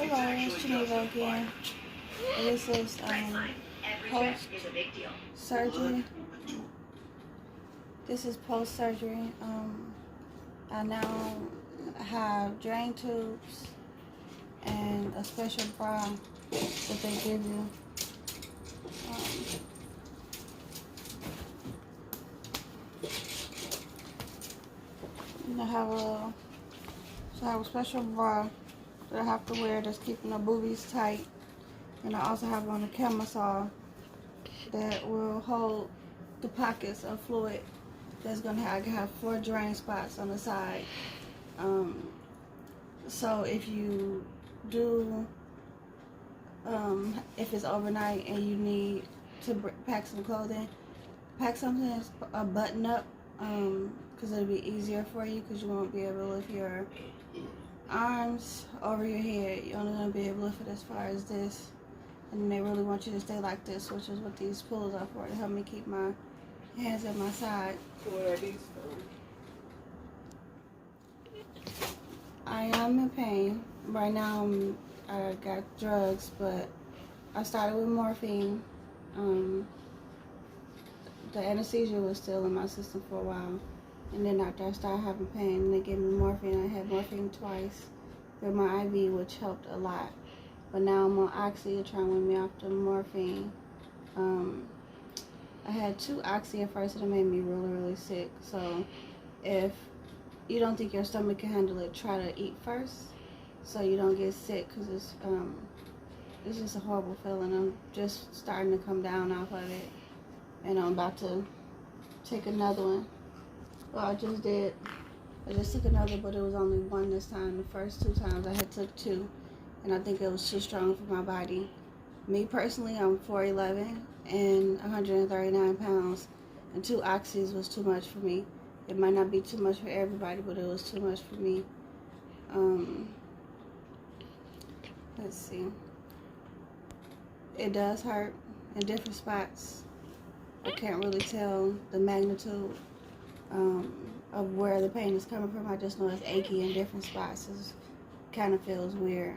Hello, it's Geneva again. This is post-surgery. This is post-surgery. I now have drain tubes and a special bra that they give you. I have a special bra that I have to wear that's keeping the boobies tight, and I also have on a camisole that will hold the pockets of fluid. That's gonna have, I can have 4 drain spots on the side. So if you do, if it's overnight and you need to pack some clothing, pack something that's a button up, because it'll be easier for you, because you won't be able to lift your arms over your head. You're only going to be able to lift it as far as this, and they really want you to stay like this, which is what these pillows are for, to help me keep my hands at my side. So what are these for? I am in pain right now. I got drugs, but I started with morphine. The anesthesia was still in my system for a while, and then after I started having pain, they gave me morphine. I had morphine twice with my IV, which helped a lot. But now I'm on Oxy to try and wean me off the morphine. I had 2 Oxy at first, and it made me really, really sick. So if you don't think your stomach can handle it, try to eat first so you don't get sick, because it's just a horrible feeling. I'm just starting to come down off of it, and I'm about to take another one. Well, I just took another, but it was only 1 this time. The first 2 times I had took 2, and I think it was too strong for my body. Me personally, I'm 4'11" and 139 pounds, and 2 Oxys was too much for me. It might not be too much for everybody, but it was too much for me. Let's see. It does hurt in different spots. I can't really tell the magnitude of where the pain is coming from. I just know it's achy in different spots. It kind of feels weird.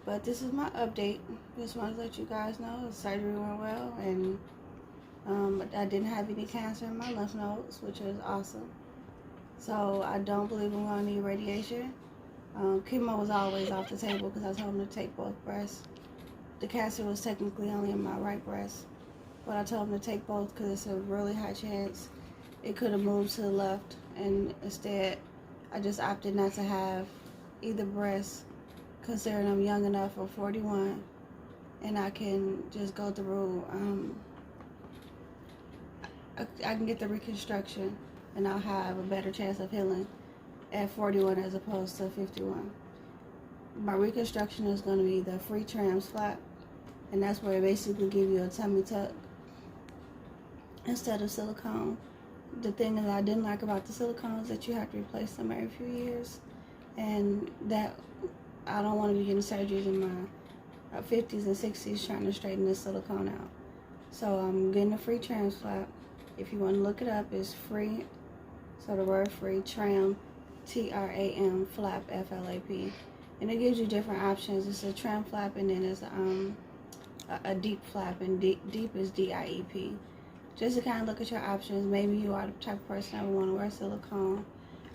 But this is my update. Just wanted to let you guys know the surgery went well, and I didn't have any cancer in my lymph nodes, which is awesome. So I don't believe I'm going to need radiation. Chemo was always off the table because I told him to take both breasts. The cancer was technically only in my right breast, but I told him to take both because it's a really high chance it could have moved to the left, and instead I just opted not to have either breast, considering I'm young enough, for 41, and I can just go through, I can get the reconstruction, and I'll have a better chance of healing at 41 as opposed to 51. My reconstruction is going to be the free trans flap, and that's where it basically gives you a tummy tuck instead of silicone. The thing that I didn't like about the silicone is that you have to replace them every few years, and that I don't want to be getting surgeries in my 50s and 60s trying to straighten this silicone out. So I'm getting a free trans flap. If you want to look it up, it's free. So the word free, tram, T-R-A-M, flap, F-L-A-P. And it gives you different options. It's a tram flap, and then it's a deep flap, and deep is D-I-E-P. Just to kind of look at your options. Maybe you are the type of person that would want to wear silicone,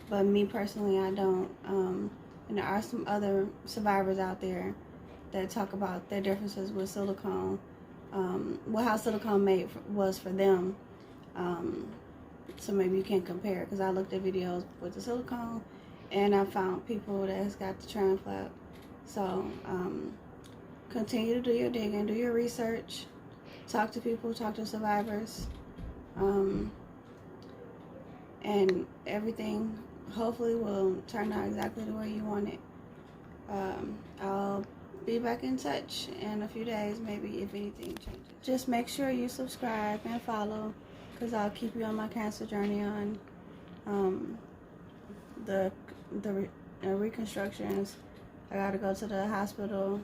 but me personally, I don't. And there are some other survivors out there that talk about their differences with silicone, how silicone was for them. So maybe you can compare, because I looked at videos with the silicone, and I found people that's got the tram flap. So continue to do your digging, do your research, talk to people, talk to survivors, and everything hopefully will turn out exactly the way you want it. I'll be back in touch in a few days, maybe, if anything changes. Just make sure you subscribe and follow, because I'll keep you on my cancer journey on the reconstructions. I gotta go to the hospital,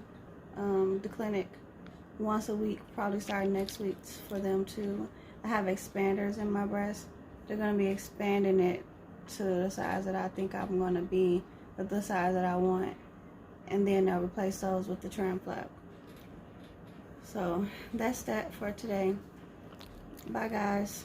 the clinic, once a week, probably starting next week, for them to, I have expanders in my breast. They're gonna be expanding it to the size that I think I'm gonna be of the size that I want, and then I'll replace those with the trim flap. So that's that for today. Bye guys.